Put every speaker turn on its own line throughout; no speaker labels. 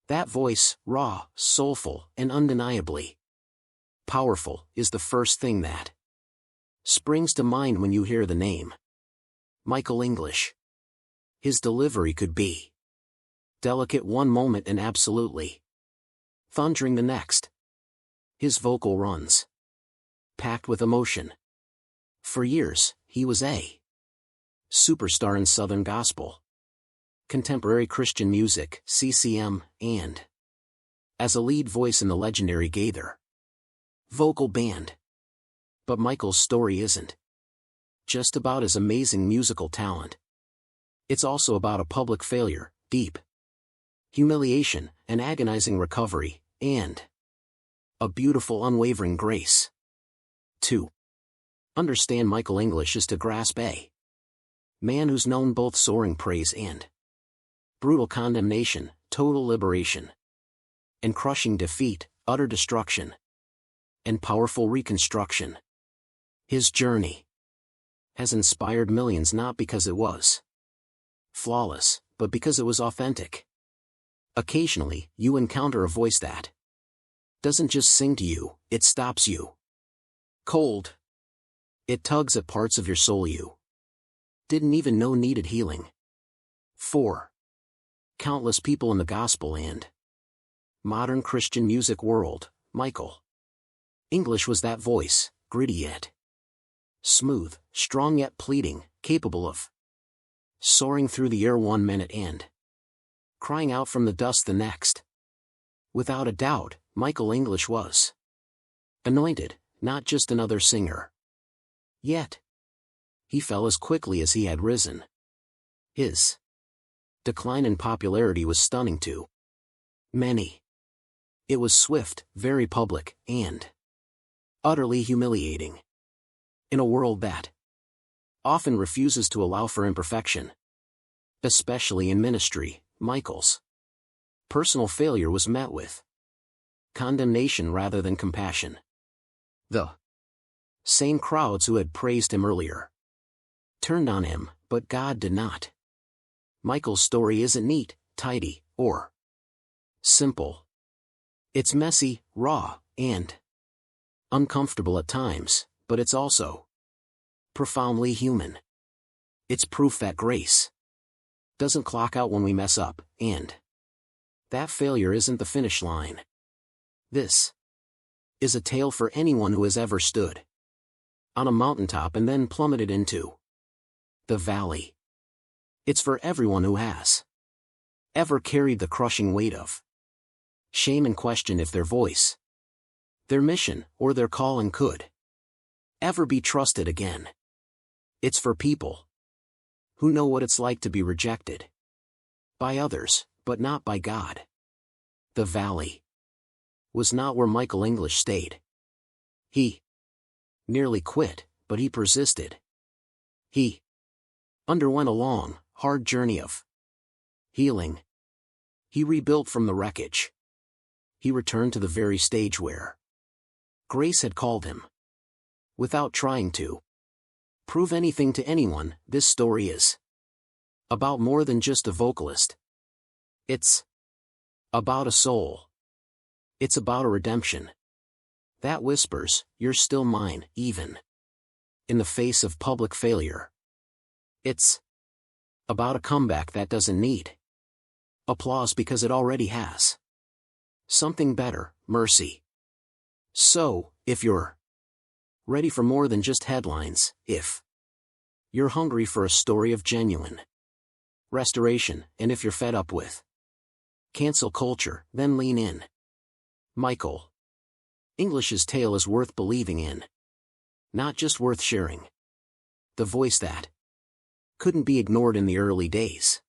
That voice, raw, soulful, and undeniably powerful, is the first thing that springs to mind when you hear the name Michael English. His delivery could be delicate one moment and absolutely thundering the next. His vocal runs packed with emotion. For years, he was a superstar in Southern gospel, contemporary Christian music, CCM, and as a lead voice in the legendary Gaither vocal band. But Michael's story isn't just about his amazing musical talent. It's also about a public failure, deep humiliation, an agonizing recovery, and a beautiful unwavering grace. To understand Michael English is to grasp a man who's known both soaring praise and brutal condemnation, total liberation and crushing defeat, utter destruction and powerful reconstruction. His journey has inspired millions not because it was flawless, but because it was authentic. Occasionally, you encounter a voice that doesn't just sing to you, it stops you cold. It tugs at parts of your soul you didn't even know needed healing. For countless people in the gospel and modern Christian music world, Michael English was that voice, gritty yet smooth, strong yet pleading, capable of soaring through the air one minute and crying out from the dust the next. Without a doubt, Michael English was anointed, not just another singer. Yet, he fell as quickly as he had risen. His decline in popularity was stunning to many. It was swift, very public, and utterly humiliating. In a world that often refuses to allow for imperfection, especially in ministry, Michael's personal failure was met with condemnation rather than compassion. The same crowds who had praised him earlier turned on him, but God did not. Michael's story isn't neat, tidy, or simple. It's messy, raw, and uncomfortable at times, but it's also profoundly human. It's proof that grace doesn't clock out when we mess up, and that failure isn't the finish line. This is a tale for anyone who has ever stood on a mountaintop and then plummeted into the valley. It's for everyone who has ever carried the crushing weight of shame and questioned if their voice, their mission, or their calling could ever be trusted again. It's for people who know what it's like to be rejected by others, but not by God. The valley was not where Michael English stayed. He nearly quit, but he persisted. He underwent a long, hard journey of healing. He rebuilt from the wreckage. He returned to the very stage where grace had called him. Without trying to prove anything to anyone, this story is about more than just a vocalist. It's about a soul. It's about a redemption that whispers, "You're still mine," even in the face of public failure. It's about a comeback that doesn't need applause because it already has something better, mercy. So, if you're ready for more than just headlines, if you're hungry for a story of genuine restoration, and if you're fed up with cancel culture, then lean in. Michael English's tale is worth believing in, not just worth sharing. The voice that couldn't be ignored in the early days.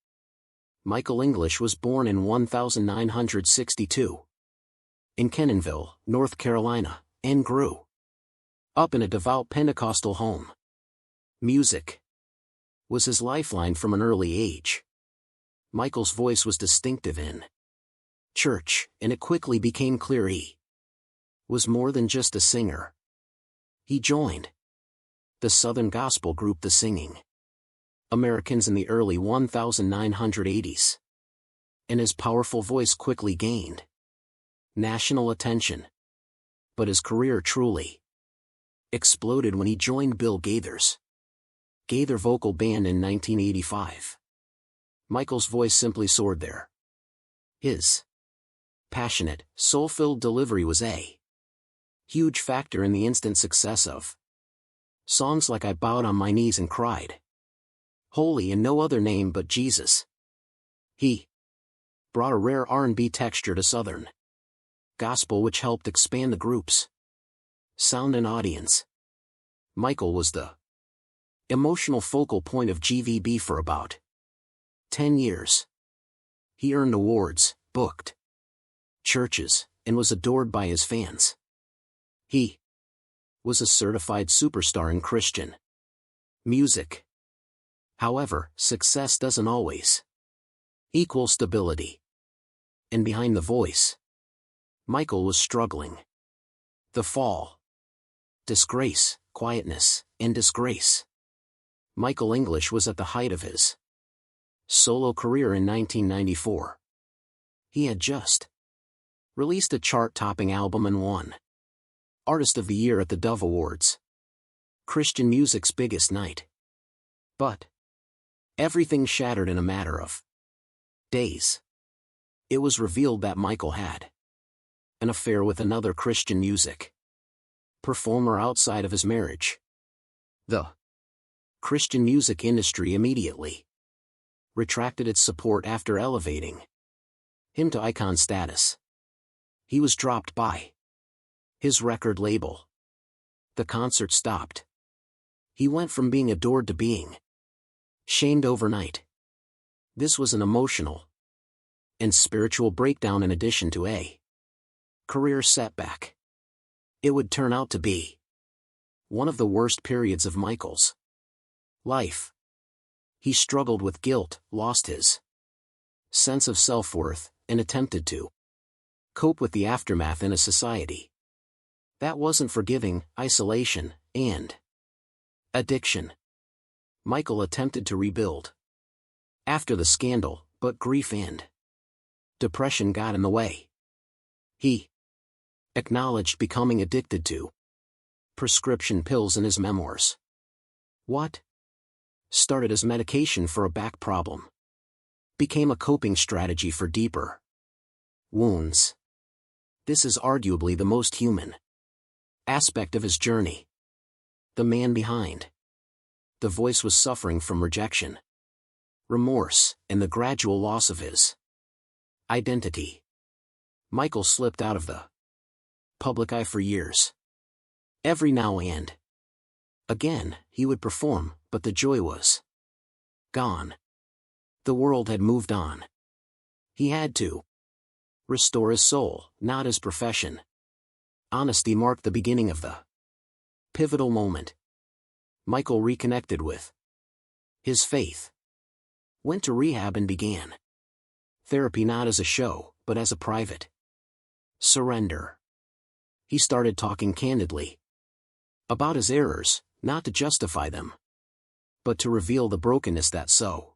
Michael English was born in 1962 in Kenonville, North Carolina, and grew up in a devout Pentecostal home. Music was his lifeline from an early age. Michael's voice was distinctive in church, and it quickly became clear he was more than just a singer. He joined the Southern gospel group The Singing Americans in the early 1980s. and his powerful voice quickly gained national attention. But his career truly exploded when he joined Bill Gaither's Gaither vocal band in 1985. Michael's voice simply soared there. His passionate, soul-filled delivery was a huge factor in the instant success of songs like I Bowed on My Knees and Cried, Holy in No Other Name But Jesus. He brought a rare R&B texture to Southern gospel which helped expand the group's sound and audience. Michael was the emotional focal point of GVB for about 10 years. He earned awards, booked churches, and was adored by his fans. He was a certified superstar in Christian music. However, success doesn't always equal stability. And behind the voice, Michael was struggling. The fall, disgrace, quietness, and disgrace. Michael English was at the height of his solo career in 1994. He had just released a chart-topping album and won Artist of the Year at the Dove Awards, Christian music's biggest night. But everything shattered in a matter of days. It was revealed that Michael had an affair with another Christian music performer outside of his marriage. The Christian music industry immediately retracted its support after elevating him to icon status. He was dropped by his record label. The concert stopped. He went from being adored to being shamed overnight. This was an emotional and spiritual breakdown in addition to a career setback. It would turn out to be one of the worst periods of Michael's life. He struggled with guilt, lost his sense of self-worth, and attempted to cope with the aftermath in a society that wasn't forgiving, isolation, and addiction. Michael attempted to rebuild after the scandal, but grief and depression got in the way. He acknowledged becoming addicted to prescription pills in his memoirs. What started as medication for a back problem became a coping strategy for deeper wounds. This is arguably the most human aspect of his journey. The man behind the voice was suffering from rejection, remorse, and the gradual loss of his identity. Michael slipped out of the public eye for years. Every now and again, he would perform, but the joy was gone. The world had moved on. He had to restore his soul, not his profession. Honesty marked the beginning of the pivotal moment. Michael reconnected with his faith, went to rehab and began therapy not as a show, but as a private surrender. He started talking candidly about his errors, not to justify them, but to reveal the brokenness that so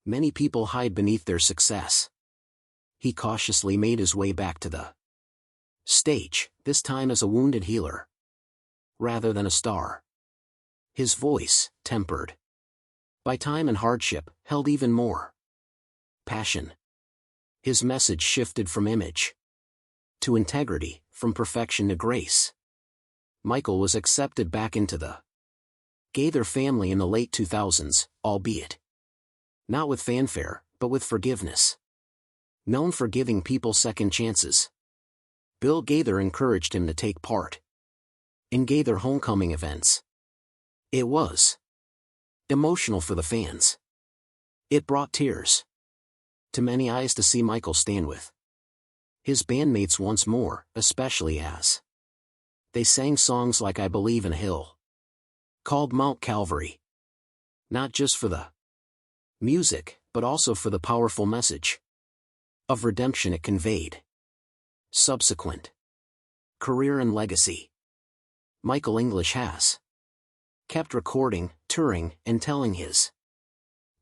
many people hide beneath their success. He cautiously made his way back to the stage, this time as a wounded healer rather than a star. His voice, tempered by time and hardship, held even more passion. His message shifted from image to integrity, from perfection to grace. Michael was accepted back into the Gaither family in the late 2000s, albeit not with fanfare, but with forgiveness. Known for giving people second chances, Bill Gaither encouraged him to take part in Gaither homecoming events. It was emotional for the fans. It brought tears to many eyes to see Michael stand with his bandmates once more, especially as they sang songs like I Believe in a Hill called Mount Calvary. Not just for the music, but also for the powerful message of redemption it conveyed. Subsequent career and legacy. Michael English has kept recording, touring, and telling his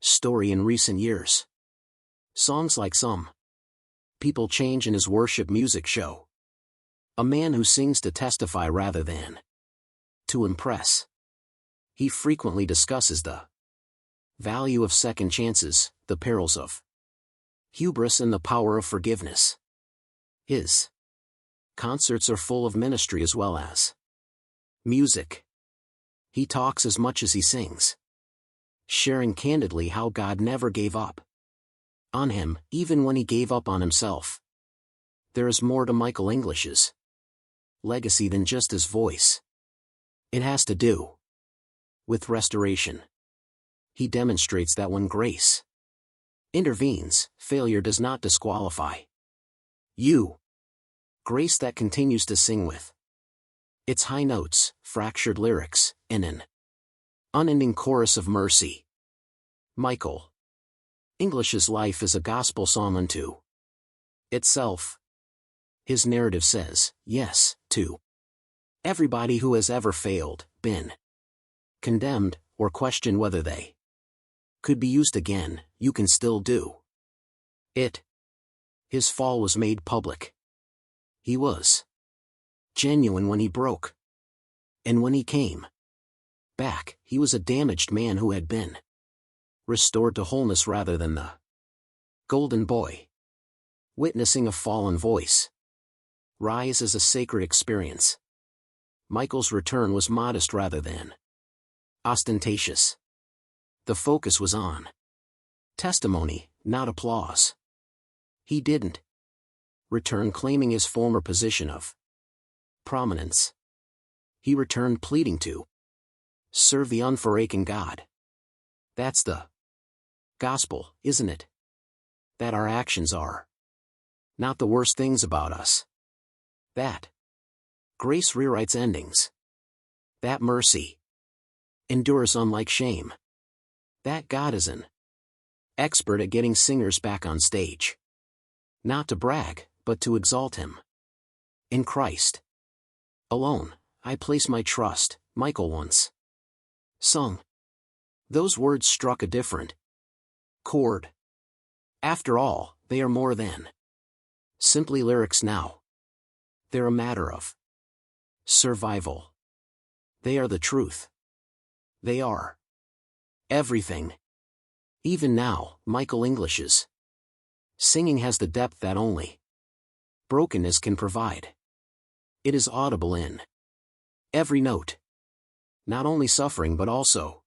story in recent years. Songs like Some People Change in his worship music show. A man who sings to testify rather than to impress. He frequently discusses the value of second chances, the perils of hubris and the power of forgiveness. His concerts are full of ministry as well as music. He talks as much as he sings, sharing candidly how God never gave up on him, even when he gave up on himself. There is more to Michael English's legacy than just his voice. It has to do with restoration. He demonstrates that when grace intervenes, failure does not disqualify you. Grace that continues to sing with its high notes, fractured lyrics, and an unending chorus of mercy. Michael English's life is a gospel song unto itself. His narrative says, yes, to everybody who has ever failed, been condemned, or questioned whether they could be used again, you can still do it. His fall was made public. He was genuine when he broke. And when he came back, he was a damaged man who had been restored to wholeness rather than the golden boy. Witnessing a fallen voice rise as a sacred experience. Michael's return was modest rather than ostentatious. The focus was on testimony, not applause. He didn't return claiming his former position of prominence. He returned pleading to serve the unforsaken God. That's the gospel, isn't it? That our actions are not the worst things about us. That grace rewrites endings. That mercy endures unlike shame. That God is an expert at getting singers back on stage. Not to brag, but to exalt him. In Christ alone, I place my trust, Michael once sung. Those words struck a different chord. After all, they are more than simply lyrics now. They're a matter of survival. They are the truth. They are everything. Even now, Michael English's singing has the depth that only brokenness can provide. It is audible in every note. Not only suffering but also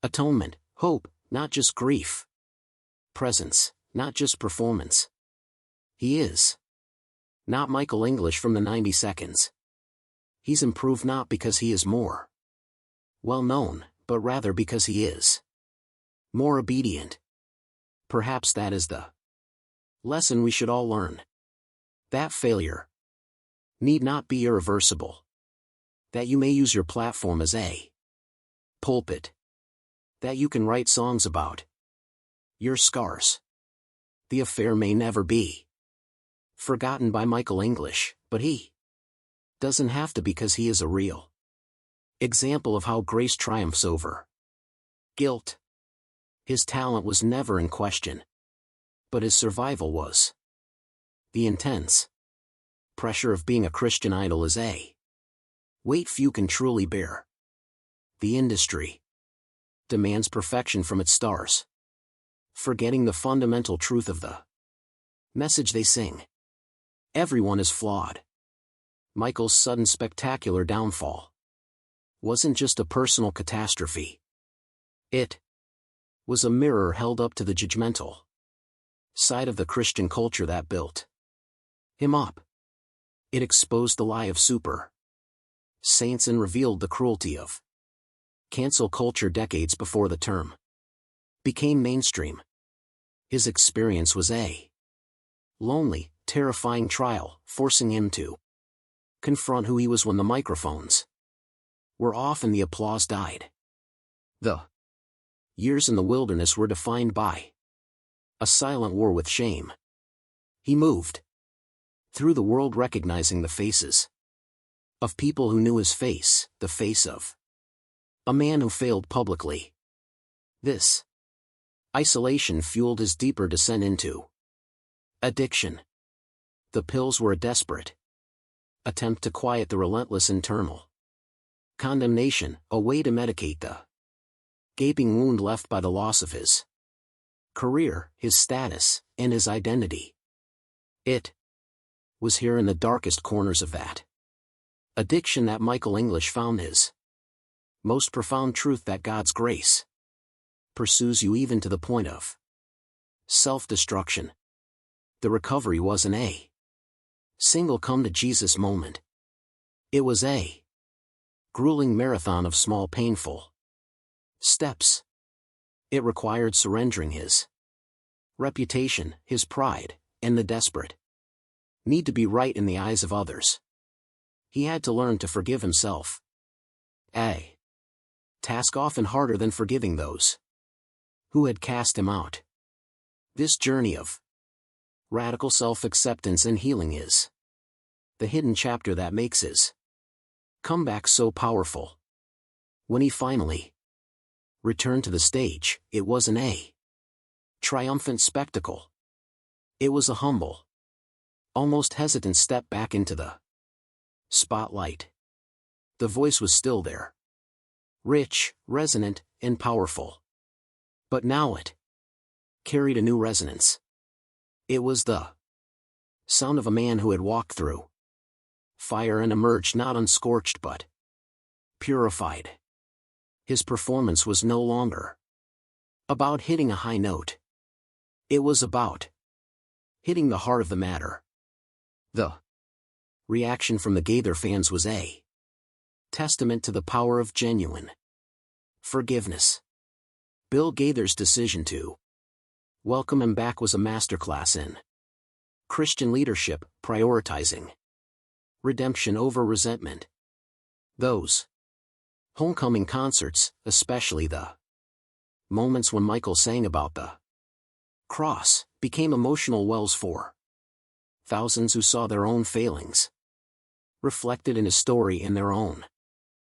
atonement, hope, not just grief. Presence, not just performance. He is not Michael English from the 90 seconds. He's improved not because he is more well known, but rather because he is more obedient. Perhaps that is the lesson we should all learn. That failure need not be irreversible. That you may use your platform as a pulpit. That you can write songs about your scars. The affair may never be forgotten by Michael English, but he doesn't have to, because he is a real example of how grace triumphs over guilt. His talent was never in question, but his survival was. The intense pressure of being a Christian idol is a weight few can truly bear. The industry demands perfection from its stars, forgetting the fundamental truth of the message they sing. Everyone is flawed. Michael's sudden spectacular downfall wasn't just a personal catastrophe. It was a mirror held up to the judgmental side of the Christian culture that built him up. It exposed the lie of super saints and revealed the cruelty of cancel culture decades before the term became mainstream. His experience was a lonely, terrifying trial, forcing him to confront who he was when the microphones were off and the applause died. The years in the wilderness were defined by a silent war with shame. He moved through the world recognizing the faces of people who knew his face, the face of a man who failed publicly. This Isolation fueled his deeper descent into addiction. The pills were a desperate attempt to quiet the relentless internal condemnation, a way to medicate the gaping wound left by the loss of his career, his status, and his identity. It was here in the darkest corners of that addiction that Michael English found his most profound truth, that God's grace pursues you even to the point of self-destruction. The recovery wasn't a single come-to-Jesus moment. It was a grueling marathon of small painful steps. It required surrendering his reputation, his pride, and the desperate need to be right in the eyes of others. He had to learn to forgive himself. A task often harder than forgiving those who had cast him out. This journey of radical self-acceptance and healing is the hidden chapter that makes his comeback so powerful. When he finally returned to the stage, it wasn't a triumphant spectacle. It was a humble, almost hesitant step back into the spotlight. The voice was still there, rich, resonant, and powerful. But now it carried a new resonance. It was the sound of a man who had walked through fire and emerged not unscorched but purified. His performance was no longer about hitting a high note. It was about hitting the heart of the matter. The reaction from the Gaither fans was a testament to the power of genuine forgiveness. Bill Gaither's decision to welcome him back was a masterclass in Christian leadership, prioritizing redemption over resentment. Those homecoming concerts, especially the moments when Michael sang about the cross, became emotional wells for thousands who saw their own failings reflected in his story and their own